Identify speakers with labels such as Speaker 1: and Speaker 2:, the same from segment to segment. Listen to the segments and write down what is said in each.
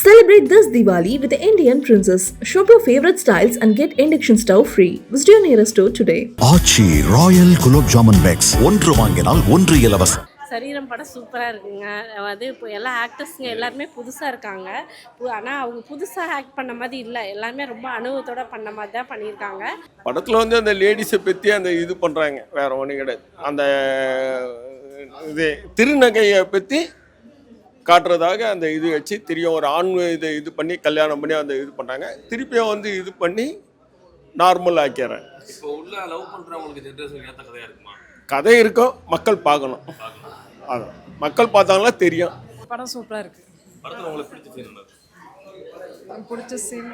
Speaker 1: Celebrate this Diwali with the Indian Princess. Shop your favorite styles and get induction stove free. Visit your nearest store today.
Speaker 2: Aachi royal gulab jamun packs ஒன்று வாங்கினால் ஒன்று இலவசம்.
Speaker 3: சரீரம் படம் சூப்பராக இருக்குங்க. அது இப்போ எல்லா ஆக்டர்ஸுங்க எல்லாருமே புதுசாக இருக்காங்க. ஆனால் அவங்க புதுசாக ஆக்ட் பண்ண மாதிரி இல்லை, எல்லாருமே ரொம்ப அனுபவத்தோட பண்ண மாதிரி தான் பண்ணியிருக்காங்க.
Speaker 4: படத்தில் வந்து அந்த லேடிஸை பற்றி அந்த இது பண்ணுறாங்க, வேற ஒன்றும் கிடையாது. அந்த இது திருநகையை பற்றி காட்டுறதாக அந்த இது வச்சு திரும்பியும் ஒரு ஆண் இது பண்ணி கல்யாணம் பண்ணி அந்த இது பண்ணுறாங்க. திருப்பியும் வந்து இது பண்ணி நார்மல் ஆக்கிறேன்.
Speaker 5: இப்போ உள்ள லவ் பண்ணுறவங்களுக்கு ஜென்ரேஷன் ஏற்ற கதையாக இருக்குமா?
Speaker 4: கதை இருக்கும், மக்கள் பார்க்கணும். அதான் மக்கள் பார்த்தாங்களா தெரியும்.
Speaker 6: படம் சூப்பராக இருக்குது.
Speaker 5: படத்தில் உங்களுக்கு பிடிச்ச சீன் என்ன?
Speaker 6: பிடிச்ச சீன்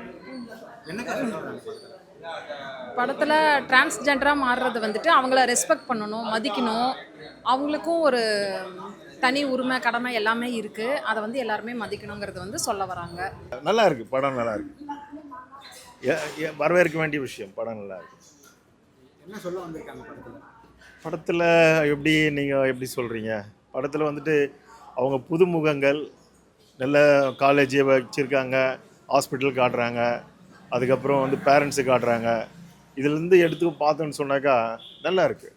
Speaker 6: படத்தில் டிரான்ஸ்ஜெண்டராக மாறுறது வந்துட்டு அவங்கள ரெஸ்பெக்ட் பண்ணணும், மதிக்கணும். அவங்களுக்கும் ஒரு தனி உரிமை கடமை எல்லாமே இருக்குது. அதை வந்து எல்லாருமே மதிக்கணுங்கிறது வந்து சொல்ல வராங்க.
Speaker 7: நல்லா இருக்குது, படம் நல்லா இருக்குது. வரவேற்க வேண்டிய விஷயம். படம் நல்லா இருக்குது.
Speaker 8: என்ன சொல்ல வந்திருக்காங்க படத்தில்?
Speaker 7: படத்தில் எப்படி நீங்கள் எப்படி சொல்கிறீங்க? படத்தில் வந்துட்டு அவங்க புதுமுகங்கள் நல்ல காலேஜை வச்சுருக்காங்க, ஹாஸ்பிட்டல் காட்டுறாங்க, அதுக்கப்புறம் வந்து பேரண்ட்ஸு காட்டுறாங்க. இதுலேருந்து எடுத்து பார்த்தோன்னு சொன்னாக்கா நல்லா இருக்குது.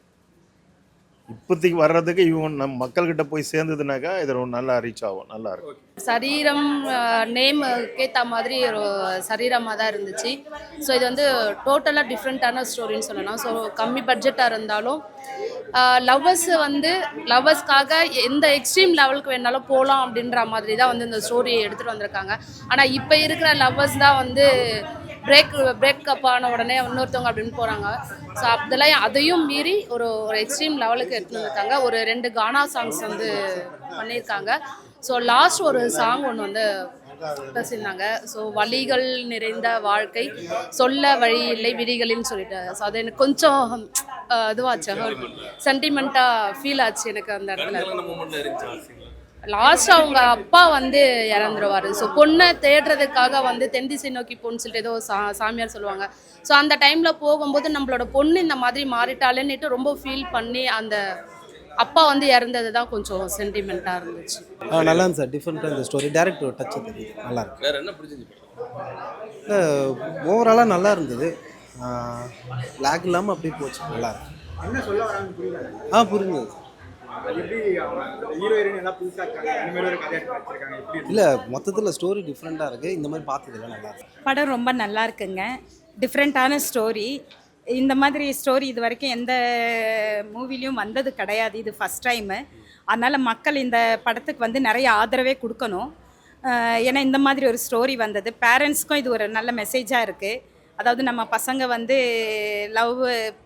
Speaker 7: இப்போதைக்கு வர்றதுக்கு இவங்க நம்ம மக்கள்கிட்ட போய் சேர்ந்ததுனாக்கா இது ரொம்ப நல்லா ரீச் ஆகும், நல்லா இருக்கும்.
Speaker 9: சரீரம் நேம் கேட்ட மாதிரி ஒரு சரீரமாக தான் இருந்துச்சு. ஸோ இது வந்து டோட்டலாக டிஃப்ரெண்ட்டான ஸ்டோரின்னு சொல்லலாம். ஸோ கம்மி பட்ஜெட்டாக இருந்தாலும் லவ்வர்ஸ் வந்து லவ்வர்ஸ்க்காக எந்த எக்ஸ்ட்ரீம் லெவலுக்கு வேணாலும் போகலாம் அப்படின்ற மாதிரி தான் வந்து இந்த ஸ்டோரியை எடுத்துகிட்டு வந்திருக்காங்க. ஆனால் இப்போ இருக்கிற லவ்வர்ஸ் தான் வந்து பிரேக்கப் ஆன உடனே இன்னொருத்தவங்க அப்படின்னு போகிறாங்க. ஸோ அதெல்லாம் அதையும் மீறி ஒரு எக்ஸ்ட்ரீம் லெவலுக்கு எடுத்துகிட்டு வந்திருக்காங்க. ஒரு 2 கானா சாங்ஸ் வந்து பண்ணியிருக்காங்க. ஸோ லாஸ்ட் ஒரு சாங் ஒன்று வந்து பேசியிருந்தாங்க. ஸோ வழிகள் நிறைந்த வாழ்க்கை சொல்ல வழி இல்லை விதிகளின்னு சொல்லிட்டு. ஸோ அது எனக்கு கொஞ்சம் இதுவாச்சு, சென்டிமெண்ட்டாக ஃபீல் ஆச்சு எனக்கு அந்த இடத்துல. லாஸ்ட் அவங்க அப்பா வந்து இறந்துருவார். ஸோ பொண்ணை தேடுறதுக்காக வந்து தென் திசை நோக்கி போன்னு சொல்லிட்டு ஏதோ சாமியார் சொல்லுவாங்க. ஸோ அந்த டைமில் போகும்போது நம்மளோட பொண்ணு இந்த மாதிரி மாறிட்டாலேன்னுட்டு ரொம்ப ஃபீல் பண்ணி அந்த அப்பா வந்து இறந்தது தான் கொஞ்சம் சென்டிமெண்ட்டாக இருந்துச்சு.
Speaker 8: நல்லா இருந்துச்சு சார். டிஃப்ரெண்ட்டாக இந்த ஸ்டோரி டேரக்டர் டச்சு தெரியுது, நல்லா இருக்கு.
Speaker 5: வேறு என்ன பிடிச்சிருந்துச்சு?
Speaker 8: ஓவராலாக நல்லா இருந்தது. லேக் இல்லாமல் அப்படியே போச்சு, நல்லா இருக்கு.
Speaker 10: என்ன சொல்ல வராங்க புரியுது?
Speaker 8: புரிஞ்சுது. இல்லை, மொத்தத்தில் ஸ்டோரி டிஃப்ரெண்ட்டாக இருக்குது. இந்த மாதிரி பார்த்ததில்ல, நல்லா இருக்கு.
Speaker 11: படம் ரொம்ப நல்லா இருக்குங்க. டிஃப்ரெண்ட்டான ஸ்டோரி. இந்த மாதிரி ஸ்டோரி இது வரைக்கும் எந்த மூவிலையும் வந்தது கிடையாது. இது ஃபஸ்ட் டைமு. அதனால் மக்கள் இந்த படத்துக்கு வந்து நிறைய ஆதரவே கொடுக்கணும். ஏன்னா இந்த மாதிரி ஒரு ஸ்டோரி வந்தது பேரண்ட்ஸ்க்கும் இது ஒரு நல்ல மெசேஜாக இருக்குது. அதாவது நம்ம பசங்க வந்து லவ்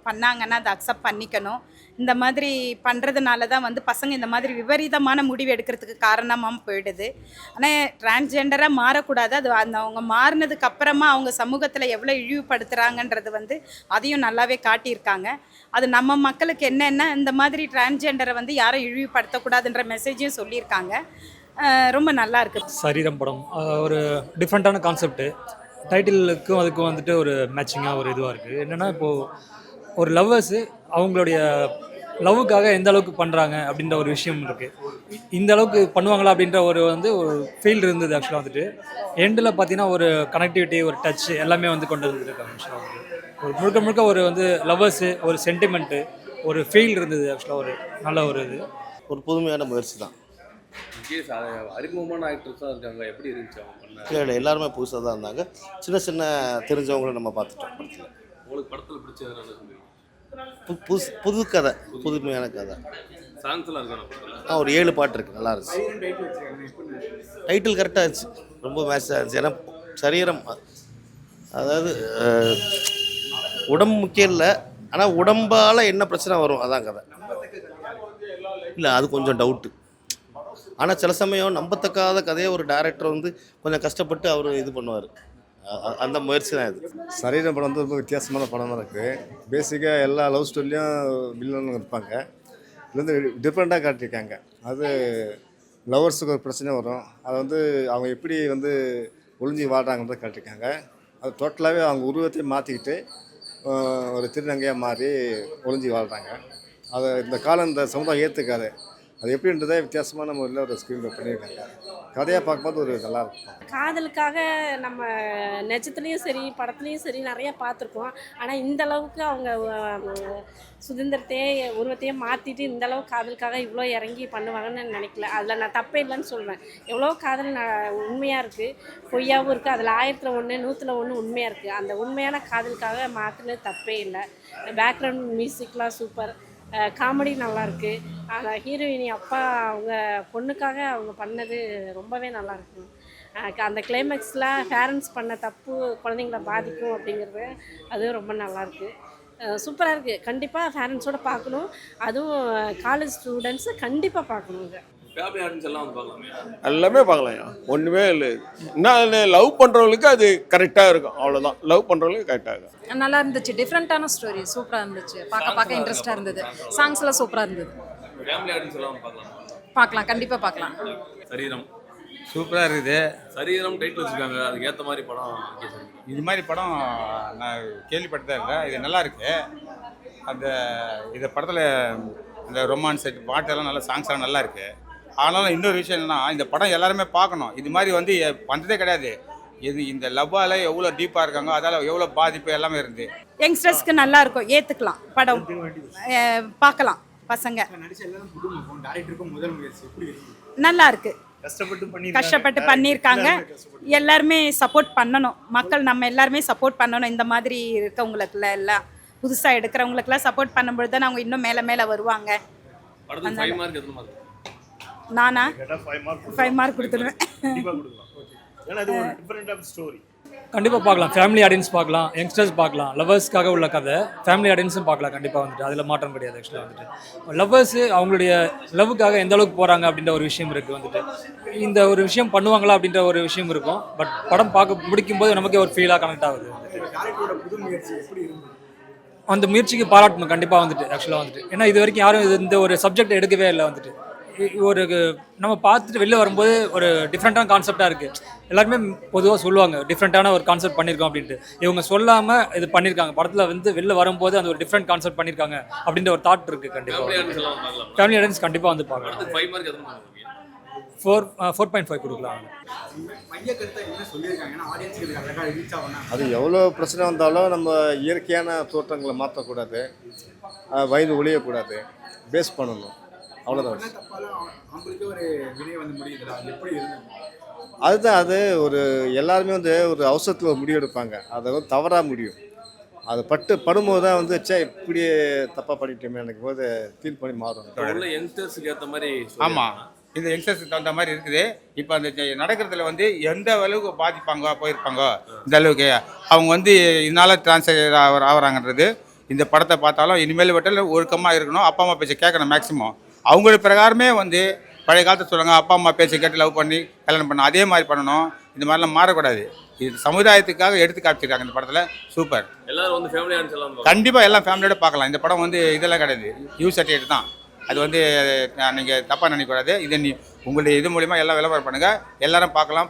Speaker 11: பண்ணாங்கன்னா அதை அக்செப்ட் பண்ணிக்கணும். இந்த மாதிரி பண்ணுறதுனால தான் வந்து பசங்க இந்த மாதிரி விபரீதமான முடிவு எடுக்கிறதுக்கு காரணமாக போயிடுது. ஆனால் டிரான்ஸ்ஜெண்டராக மாறக்கூடாது. அது அந்த அவங்க மாறினதுக்கு அப்புறமா அவங்க சமூகத்தில் எவ்வளோ இழிவுபடுத்துகிறாங்கன்றது வந்து அதையும் நல்லாவே காட்டியிருக்காங்க. அது நம்ம மக்களுக்கு என்னென்னா இந்த மாதிரி டிரான்ஸ்ஜெண்டரை வந்து யாரும் இழிவுபடுத்தக்கூடாதுன்ற மெசேஜையும் சொல்லியிருக்காங்க. ரொம்ப நல்லா இருக்குது.
Speaker 12: சரீரம் படம் ஒரு டிஃப்ரெண்ட்டான கான்செப்ட்டு. டைட்டிலுக்கும் அதுக்கும் வந்துட்டு ஒரு மேட்சிங்காக ஒரு இதுவாக இருக்குது. என்னென்னா இப்போது ஒரு லவ்வர்ஸு அவங்களுடைய லவ்வுக்காக எந்த அளவுக்கு பண்ணுறாங்க அப்படின்ற ஒரு விஷயம் இருக்குது. இந்த அளவுக்கு பண்ணுவாங்களா அப்படின்ற ஒரு ஃபீல் இருந்தது. ஆக்சுவலாக வந்துட்டு எண்டில் பார்த்தீங்கன்னா ஒரு கனெக்டிவிட்டி, ஒரு டச் எல்லாமே வந்து கொண்டு வந்துருக்காங்க. ஆக்சுவலாக ஒரு முழுக்க ஒரு லவ்வர்ஸு ஒரு சென்டிமெண்ட்டு ஒரு ஃபீல் இருந்தது. ஆக்சுவலாக ஒரு நல்ல ஒரு இது,
Speaker 7: ஒரு புதுமையான முயற்சி தான்.
Speaker 5: அறிமுகமான ஆக்டர்ஸாக இருக்காங்க. எப்படி இருந்துச்சு அவங்க பண்ண?
Speaker 7: இல்லை, எல்லாருமே புதுசாக தான் இருந்தாங்க. சின்ன சின்ன தெரிஞ்சவங்களும் நம்ம பார்த்துட்டோம் படத்தில்.
Speaker 5: உங்களுக்கு படத்தில் பிடிச்சது என்ன சொல்லுவீங்க?
Speaker 7: புது கதை, புதுமையான கதை.
Speaker 5: சாங்ஸ்லாம் இருக்காங்க.
Speaker 7: ஒரு 7 பாட்டு இருக்குது, நல்லா இருந்துச்சு. டைட்டில் கரெக்டாக இருந்துச்சு, ரொம்ப மேட்சாக இருந்துச்சு. ஏன்னா சரீரம், அதாவது உடம்பு முக்கியம் இல்லை, ஆனால் உடம்பால் என்ன பிரச்சனை வரும் அதான் கதை. இல்லை, அது கொஞ்சம் டவுட்டு. ஆனால் சில சமயம் நம்பத்தக்காத கதையை ஒரு டைரக்டர் வந்து கொஞ்சம் கஷ்டப்பட்டு அவர் இது பண்ணுவார். அந்த முயற்சி தான் இது.
Speaker 13: சரீரம் படம் வந்து ரொம்ப வித்தியாசமான படம் தான் இருக்குது. பேசிக்காக எல்லா லவ் ஸ்டோரிலையும் வில்லன் இருப்பாங்க. இது வந்து டிஃப்ரெண்ட்டாக காட்டியிருக்காங்க. அது லவர்ஸுக்கு ஒரு பிரச்சனை வரும், அதை வந்து அவங்க எப்படி வந்து ஒளிஞ்சி வாழ்கிறாங்கன்றத காட்டியிருக்காங்க. அது டோட்டலாகவே அவங்க உருவத்தையும் மாற்றிக்கிட்டு ஒரு திருநங்கையாக மாறி ஒளிஞ்சி வாழ்கிறாங்க. அதை இந்த காலம் இந்த சமுதாயம் ஏற்றுக்காது. அது எப்படின்றதே வித்தியாசமான முறையில் ஒரு ஸ்க்ரீனில் பண்ணியிருக்காங்க. கதையாக பார்க்கும்போது ஒரு நல்லாயிருக்கும்.
Speaker 3: காதலுக்காக நம்ம நிஜத்துலேயும் சரி படத்துலேயும் சரி நிறைய பார்த்துருக்கோம். ஆனால் இந்த அளவுக்கு அவங்க சுதந்திரத்தையே உருவத்தையே மாற்றிட்டு இந்த அளவு காதலுக்காக இவ்வளோ இறங்கி பண்ணுவாங்கன்னு நினைக்கல. அதில் நான் தப்பே இல்லைன்னு சொல்வேன். எவ்வளோ காதல் உண்மையாக இருக்குது, பொய்யாகவும் இருக்குது. அதில் 1000ல் 1 100ல் 1 உண்மையாக இருக்குது. அந்த உண்மையான காதலுக்காக மாற்றினது தப்பே இல்லை. பேக்ரவுண்ட் மியூசிக்லாம் சூப்பர், காமெடி நல்லாயிருக்கு. அந்த ஹீரோயினி அப்பா அவங்க பொண்ணுக்காக அவங்க பண்ணது ரொம்பவே நல்லாயிருக்கு. அந்த கிளைமேக்ஸில் பேரண்ட்ஸ் பண்ண தப்பு குழந்தைங்கள பாதிக்கும் அப்படிங்கிறது அதுவும் ரொம்ப நல்லாயிருக்கு. சூப்பராக இருக்குது. கண்டிப்பாக பேரண்ட்ஸோடு பார்க்கணும். அதுவும் காலேஜ் ஸ்டூடெண்ட்ஸு கண்டிப்பாக பார்க்கணுங்க.
Speaker 5: ஃபேமிலி ஆடியன்ஸ் எல்லாம் வந்து பார்க்கலாமே.
Speaker 4: எல்லாமே பார்க்கலாம்யா, ஒன்றுமே இல்லை. என்ன லவ் பண்ணுறவங்களுக்கு அது கரெக்டாக இருக்கும், அவ்வளோதான். லவ் பண்ணுறவங்களுக்கு கரெக்டாக இருக்கும்.
Speaker 6: நல்லா இருந்துச்சு, டிஃப்ரெண்ட்டான ஸ்டோரி, சூப்பராக இருந்துச்சு. பார்க்க இன்ட்ரெஸ்ட்டாக இருந்தது. சாங்ஸ்லாம் சூப்பராக இருந்தது.
Speaker 5: ஃபேமிலி ஆடியன்ஸ் எல்லாம் வந்து பார்க்கலாம்.
Speaker 6: பார்க்கலாம், கண்டிப்பாக பார்க்கலாம்.
Speaker 5: சரீரம்
Speaker 8: சூப்பராக இருக்குது.
Speaker 5: சரீரம் டைட்டில் வச்சுருக்காங்க, அதுக்கு ஏற்ற மாதிரி படம்.
Speaker 10: இது மாதிரி படம் நான் கேள்விப்பட்டதே இல்லை. இது நல்லா இருக்கு. அந்த இந்த படத்தில் இந்த ரொமான்ஸ் பாட்டெல்லாம் நல்லா சாங்ஸ் எல்லாம் நல்லா இருக்கு. ஆனாலும் இன்னொரு விஷயம் என்னன்னா, இந்த படம் எல்லாருமே பார்க்கணும். இது மாதிரி வந்து பண்ணுறதே கிடையாது. இது இந்த லவ்வால் எவ்வளோ டீப்பாக இருக்காங்க, அதால் எவ்வளோ பாதிப்பு எல்லாமே இருந்து
Speaker 11: யங்ஸ்டர்ஸ்க்கு நல்லா இருக்கும், ஏற்றுக்கலாம். படம் பார்க்கலாம் பசங்க. நல்லா இருக்கு. கஷ்டப்பட்டு பண்ணியிருக்காங்க. எல்லாருமே சப்போர்ட் பண்ணணும். மக்கள் நம்ம எல்லாருமே சப்போர்ட் பண்ணணும். இந்த மாதிரி இருக்கவங்களுக்குல எல்லாம் புதுசாக எடுக்கிறவங்களுக்குலாம் சப்போர்ட் பண்ணும்பொழுது தான் அவங்க இன்னும் மேலே மேலே வருவாங்க. நானா 5 மார்க் கொடுத்துருவேன்.
Speaker 12: கண்டிப்பாக பார்க்கலாம். ஃபேமிலி ஆடியன்ஸ் பார்க்கலாம், யங்ஸ்டர்ஸ் பார்க்கலாம். லவ்வர்ஸ்க்காக உள்ள கதை ஃபேமிலி ஆடியன்ஸும் பார்க்கலாம். கண்டிப்பாக வந்துட்டு அதில் மாற்றம் கிடையாது. ஆக்சுவலாக வந்துட்டு லவ்வர்ஸு அவங்களுடைய லவ்வுக்காக எந்த அளவுக்கு போகிறாங்க அப்படின்ற ஒரு விஷயம் இருக்குது. வந்துட்டு இந்த ஒரு விஷயம் பண்ணுவாங்களா அப்படின்ற ஒரு விஷயம் இருக்கும். பட் படம் பார்க்க முடிக்கும்போது நமக்கே ஒரு ஃபீலாக கனெக்ட் ஆகுது. அந்த முயற்சிக்கு பாராட்டணும் கண்டிப்பாக வந்துட்டு. ஆக்சுவலாக வந்துட்டு ஏன்னா இது வரைக்கும் யாரும் இந்த ஒரு சப்ஜெக்ட் எடுக்கவே இல்லை. வந்துட்டு ஒரு நம்ம பார்த்துட்டு வெளில வரும்போது ஒரு டிஃப்ரெண்ட்டான கான்செப்டாக இருக்குது. எல்லாருமே பொதுவாக சொல்லுவாங்க டிஃப்ரெண்ட்டான ஒரு கான்செப்ட் பண்ணியிருக்கோம் அப்படின்ட்டு. இவங்க சொல்லாமல் இது பண்ணியிருக்காங்க. படத்தில் வந்து வெளில வரும்போது அந்த ஒரு டிஃப்ரெண்ட் கான்செப்ட் பண்ணியிருக்காங்க அப்படின்ற ஒரு தாட் இருக்குது. கண்டிப்பாக ஃபேமிலி ஆடியன்ஸ் கண்டிப்பாக வந்து பார்க்கலாம். 4.5 கொடுக்கலாம்.
Speaker 13: அது எவ்வளோ பிரச்சனை வந்தாலும் நம்ம இயற்கையான தோற்றங்களை மாற்றக்கூடாது, வயது ஒழியக்கூடாது, பேஸ் பண்ணணும், அவ்வளோதான். அதுதான் அது ஒரு எல்லாருமே வந்து ஒரு அவசரத்தில் ஒரு முடிவு எடுப்பாங்க. அதை வந்து தவறாக முடியும். அது படும்போது தான் வந்து இப்படி தப்பாக பண்ணிட்டோமே எனக்கு போது ஃபீல் பண்ணி மாறும்.
Speaker 5: யங்ஸ்டர்ஸுக்கு ஏற்ற மாதிரி.
Speaker 10: ஆமாம், இந்த யங்ஸ்டர்ஸுக்கு தகுந்த மாதிரி இருக்குது. இப்போ அந்த நடக்கிறதுல வந்து எந்த அளவுக்கு பாதிப்பாங்க போயிருப்பாங்க, இந்த அளவுக்கு அவங்க வந்து இதனால டிரான்ஸ்ஃபர் ஆகிறாங்கன்றது இந்த படத்தை பார்த்தாலும் இனிமேல் வட்டில் ஒழுக்கமாக இருக்கணும். அப்பா அம்மா பேச்சை கேட்கணும். மேக்ஸிமம் அவங்களோட பிரகாரமே வந்து பழைய காலத்தை சொல்லுவாங்க, அப்பா அம்மா பேச்சை கேட்டு லவ் பண்ணி கல்யாணம் பண்ணணும். அதே மாதிரி பண்ணணும். இந்த மாதிரிலாம் மாறக்கூடாது. இது சமுதாயத்துக்காக எடுத்து காமிச்சிருக்காங்க இந்த படத்தில். சூப்பர்.
Speaker 5: எல்லாரும் வந்து ஃபேமிலி ஆடியன்ஸ் எல்லாம்
Speaker 10: கண்டிப்பாக எல்லாம் ஃபேமிலியோட பார்க்கலாம். இந்த படம் வந்து இதெல்லாம் கிடையாது, யூஸ் சர்டிஃபிகேட் தான். அது வந்து நீங்கள் தப்பாக நினைக்கக்கூடாது. இதை உங்களுடைய இது மூலிமா எல்லாம் விளம்பரம் பண்ணுங்கள். எல்லாரும் பார்க்கலாம்.